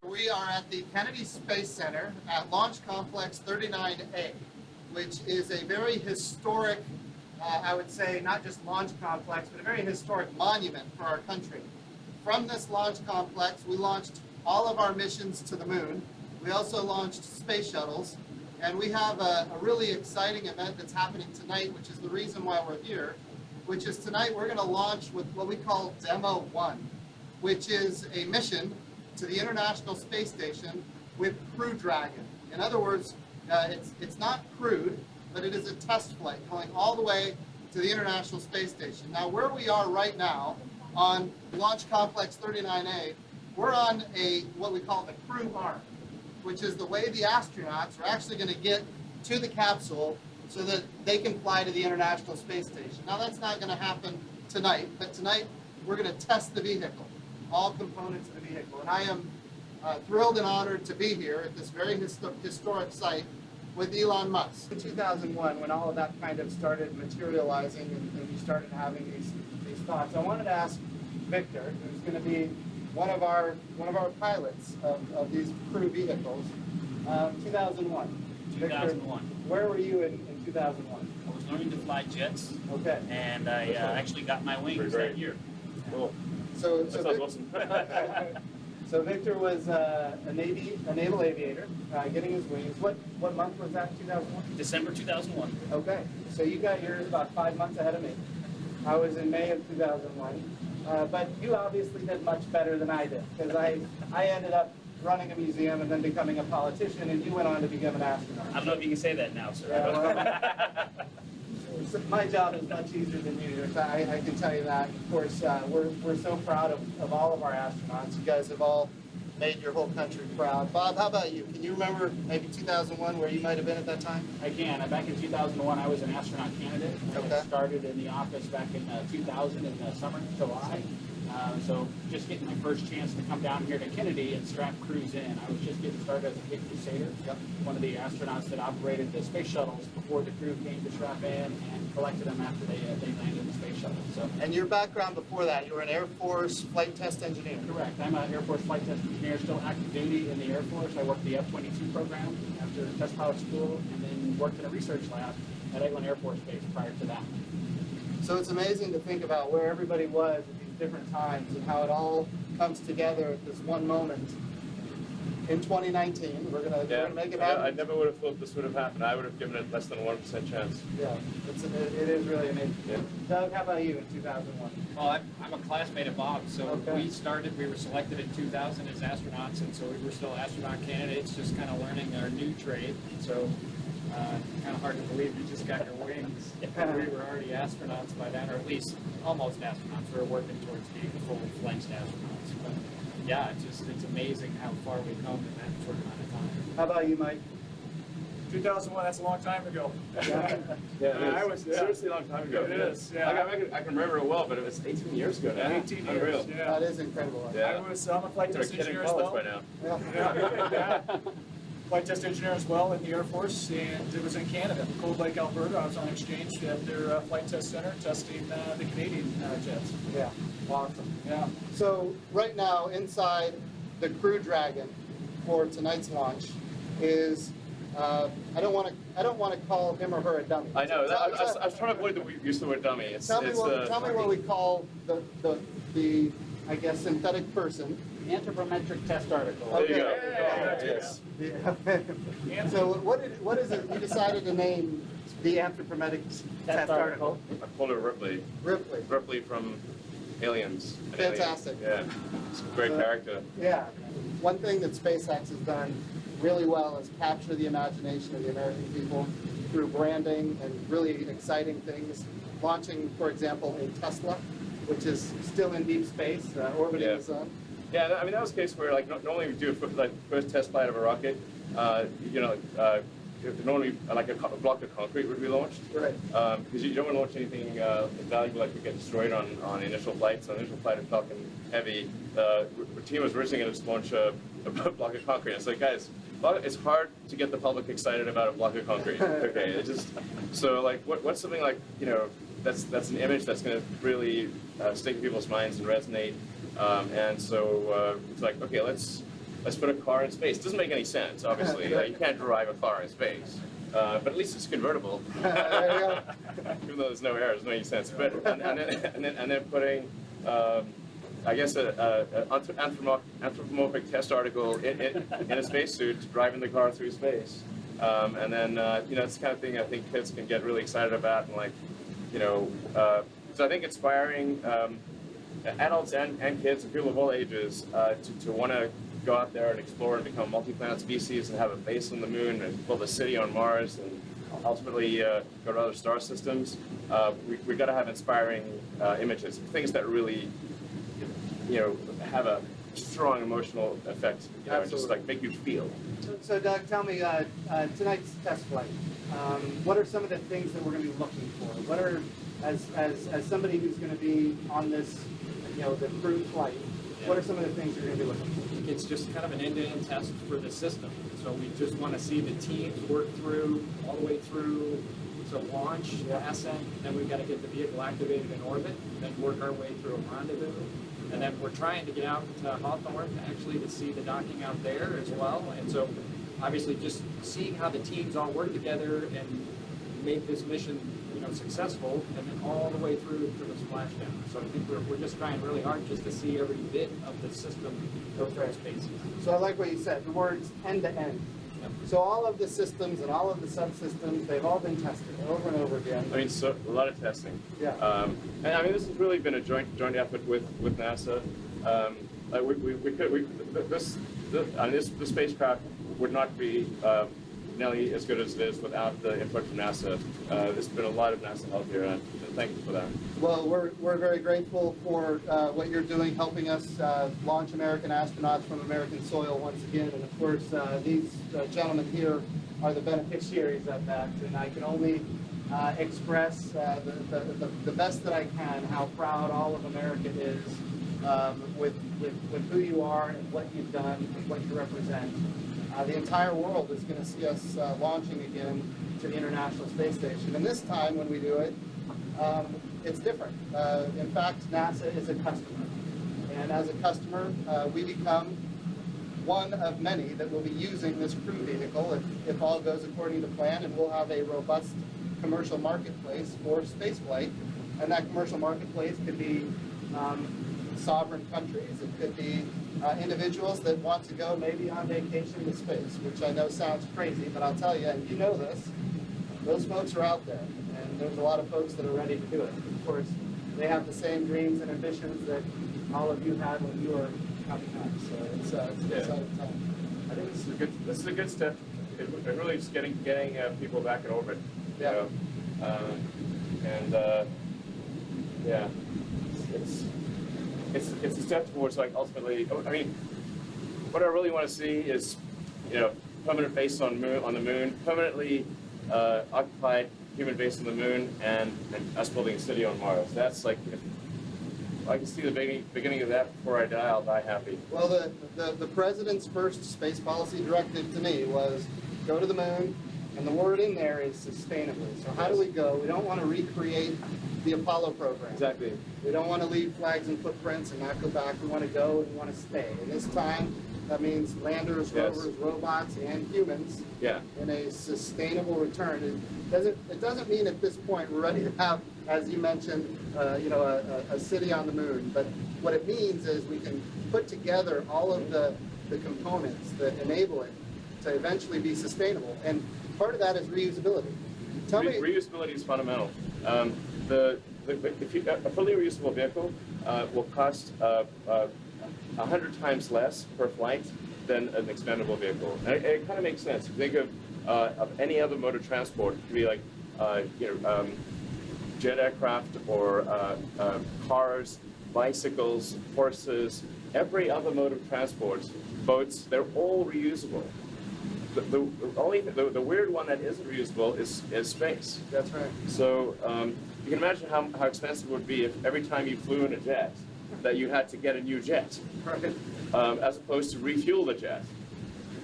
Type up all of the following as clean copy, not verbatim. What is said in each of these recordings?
We are at the Kennedy Space Center at Launch Complex 39A, which is a very historic, I would say, not just launch complex, but a very historic monument for our country. From this launch complex, we launched all of our missions to the moon. We also launched space shuttles, and we have a really exciting event that's happening tonight, which is the reason why we're here, which is tonight we're going to launch with what we call Demo 1, which is a mission to the International Space Station with Crew Dragon. In other words, it's not crewed, but it is a test flight going all the way to the International Space Station. Now, where we are right now on Launch Complex 39A, we're on what we call the crew arm, which is the way the astronauts are actually going to get to the capsule so that they can fly to the International Space Station. Now, that's not going to happen tonight, but tonight we're going to test the vehicle, all components of the vehicle. And I am thrilled and honored to be here at this very historic site with Elon Musk. In 2001, when all of that kind of started materializing and we started having these thoughts, I wanted to ask Victor, who's going to be one of our pilots of these crew vehicles. 2001. 2001. Victor, where were you in 2001? I was learning to fly jets. Okay. And I actually got my wings that year. Cool. So sounds awesome. So Victor was a naval aviator, getting his wings. What month was that? 2001. December 2001. Okay. So you got yours about 5 months ahead of me. I was in May of 2001. But you obviously did much better than I did, because I ended up running a museum and then becoming a politician, and you went on to become an astronaut. I don't know if you can say that now, sir. Yeah, well, my job is much easier than yours. I can tell you that. Of course, we're so proud of all of our astronauts. You guys have all made your whole country proud. Bob, how about you? Can you remember maybe 2001 where you might have been at that time? I can. Back in 2001, I was an astronaut candidate. Okay. I started in the office back in 2000 in the summer, July. So just getting my first chance to come down here to Kennedy and strap crews in. I was just getting started as a big crusader. Yep. One of the astronauts that operated the space shuttles before the crew came to strap in and collected them after they landed in the space shuttle. So. And your background before that, you were an Air Force flight test engineer. Correct. I'm an Air Force flight test engineer, still active duty in the Air Force. I worked the F-22 program after test pilot school, and then worked in a research lab at Eglin Air Force Base prior to that. So it's amazing to think about where everybody was at these different times and how it all comes together at this one moment. In 2019, we're gonna make it happen. I never would have thought this would have happened. I would have given it less than 1% chance. Yeah, it is really amazing. Yeah. Doug, how about you in 2001? Well, I'm a classmate of Bob, so Okay. we were selected in 2000 as astronauts, and so we were still astronaut candidates, just kind of learning our new trade. So kind of hard to believe you just got your wings. We were already astronauts by then, or at least almost astronauts. We were working towards being full-fledged astronauts. But yeah, it's amazing how far we've come in that short amount of time. How about you, Mike? 2001, that's a long time ago. Yeah, it was seriously a long time ago. It is, yeah. I can remember it well, but it was 18 years ago now. 18 years, Unreal. yeah. That is incredible. Yeah. I'm a flight They're test kidding engineer as college well. by now. Yeah. Yeah. Flight test engineer as well in the Air Force, and it was in Canada, Cold Lake, Alberta. I was on exchange at their flight test center testing the Canadian jets. Yeah, awesome. Yeah. So right now, inside the Crew Dragon for tonight's launch is I don't want to call him or her a dummy. I know. I was trying to avoid the use of the word dummy. Tell me what we call the I guess synthetic person. Anthropometric test article. There you go. Yeah. Yes. So what is it you decided to name the anthropometric test article? I called her Ripley. Ripley. Ripley from Aliens. Fantastic. Yeah. It's a great character. Yeah. One thing that SpaceX has done really well is capture the imagination of the American people through branding and really exciting things. Launching, for example, a Tesla, which is still in deep space, orbiting the sun. Yeah, I mean that was a case where normally we do first test flight of a rocket, normally like a block of concrete would be launched. Right. Because you don't want to launch anything valuable that could get destroyed on initial flights. On initial flight of Falcon Heavy, the team was originally going to launch a block of concrete. It's like, guys, it's hard to get the public excited about a block of concrete. Okay, it's just so like what's something like that's an image that's going to really stick in people's minds and resonate. And so it's like, okay, let's let's put a car in space. Doesn't make any sense, obviously. You can't drive a car in space. But at least it's convertible. There you go. Even though there's no air, it doesn't make any sense. But and then putting, I guess, a anthropomorphic test article in a spacesuit, driving the car through space. And then it's the kind of thing I think kids can get really excited about, and like, so I think inspiring adults and kids and people of all ages to want to go out there and explore and become a multi-planet species and have a base on the moon and build a city on Mars and ultimately go to other star systems. We've got to have inspiring images, things that really, have a strong emotional effect, and just like make you feel. So Doug, tell me, tonight's test flight, what are some of the things that we're going to be looking for? What are, as somebody who's going to be on this, the crew flight, what are some of the things you're going to be looking for? It's just kind of an end-to-end test for the system. So we just want to see the teams work through, all the way through to launch, ascent, then we've got to get the vehicle activated in orbit, then work our way through a rendezvous. And then we're trying to get out to Hawthorne actually to see the docking out there as well. And so obviously just seeing how the teams all work together and make this mission successful, and then all the way through to the splashdown. So I think we're just trying really hard just to see every bit of the system go through spaces. So I like what you said, the words end to end. Yep. So all of the systems and all of the subsystems, they've all been tested over and over again. I mean, so a lot of testing. Yeah. And I mean, this has really been a joint effort with NASA. This spacecraft would not be nearly as good as it is without the input from NASA. There's been a lot of NASA help here, and thank you for that. Well, we're very grateful for what you're doing, helping us launch American astronauts from American soil once again. And of course, these gentlemen here are the beneficiaries of that. And I can only express the best that I can how proud all of America is with who you are and what you've done and what you represent. The entire world is going to see us launching again to the International Space Station. And this time when we do it, it's different. In fact, NASA is a customer. And as a customer, we become one of many that will be using this crew vehicle if all goes according to plan, and we'll have a robust commercial marketplace for spaceflight. And that commercial marketplace could be sovereign countries. It could be individuals that want to go maybe on vacation to space, which I know sounds crazy, but I'll tell you, and you know this, those folks are out there, and there's a lot of folks that are ready to do it. Of course, they have the same dreams and ambitions that all of you had when you were coming up, so it's an exciting time. I think this is a good step. It really is getting people back in orbit. Yeah. It's a step towards, like, ultimately. I mean, what I really want to see is, permanent base on the moon, permanently occupied human base on the moon, and us building a city on Mars. That's like, if I can see the beginning of that before I die, I'll die happy. Well, the president's first space policy directive to me was go to the moon, and the word in there is sustainably. So how do we go? We don't want to recreate the Apollo program. Exactly. We don't want to leave flags and footprints and not go back. We want to go and we want to stay. And this time, that means landers, rovers, robots, and humans in a sustainable return. It doesn't mean at this point we're ready to have, as you mentioned, a city on the moon. But what it means is we can put together all of the components that enable it to eventually be sustainable. And part of that is reusability. Tell me. Reusability is fundamental. A fully reusable vehicle will cost 100 times less per flight than an expendable vehicle. And it kind of makes sense. If you think of any other mode of transport, it could be like jet aircraft or cars, bicycles, horses, every other mode of transport, boats, they're all reusable. The weird one that isn't reusable is space. That's right. So you can imagine how expensive it would be if every time you flew in a jet that you had to get a new jet, Right. as opposed to refuel the jet.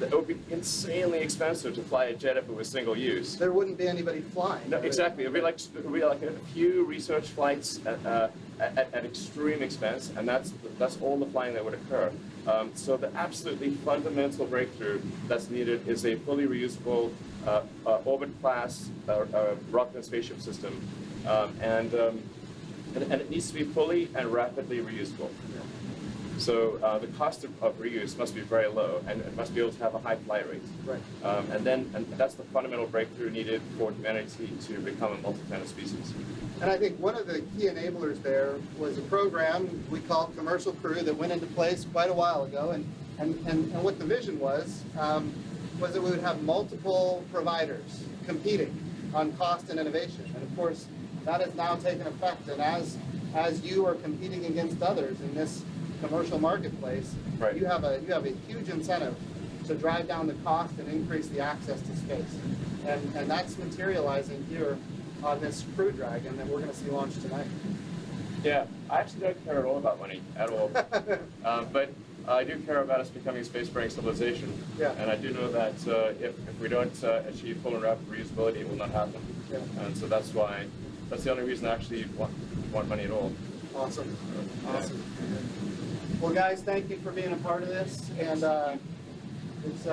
It would be insanely expensive to fly a jet if it was single use. There wouldn't be anybody flying. No, exactly. It would be like a few research flights at extreme expense, and that's all the flying that would occur. So the absolutely fundamental breakthrough that's needed is a fully reusable orbit class rocket and spaceship system, and it needs to be fully and rapidly reusable. So the cost of reuse must be very low, and it must be able to have a high flight rate. Right. And that's the fundamental breakthrough needed for humanity to become a multi-planet species. And I think one of the key enablers there was a program we called Commercial Crew that went into place quite a while ago. And what the vision was that we would have multiple providers competing on cost and innovation. And of course, that has now taken effect. And as you are competing against others in this commercial marketplace, right, you have a huge incentive to drive down the cost and increase the access to space. And that's materializing here on this Crew Dragon that we're going to see launched tonight. Yeah, I actually don't care at all about money at all, but I do care about us becoming a spacefaring civilization. Yeah. And I do know that if we don't achieve full and rapid reusability, it will not happen. Yeah. And so that's the only reason I actually want money at all. Awesome. Awesome. Well, guys, thank you for being a part of this, and it's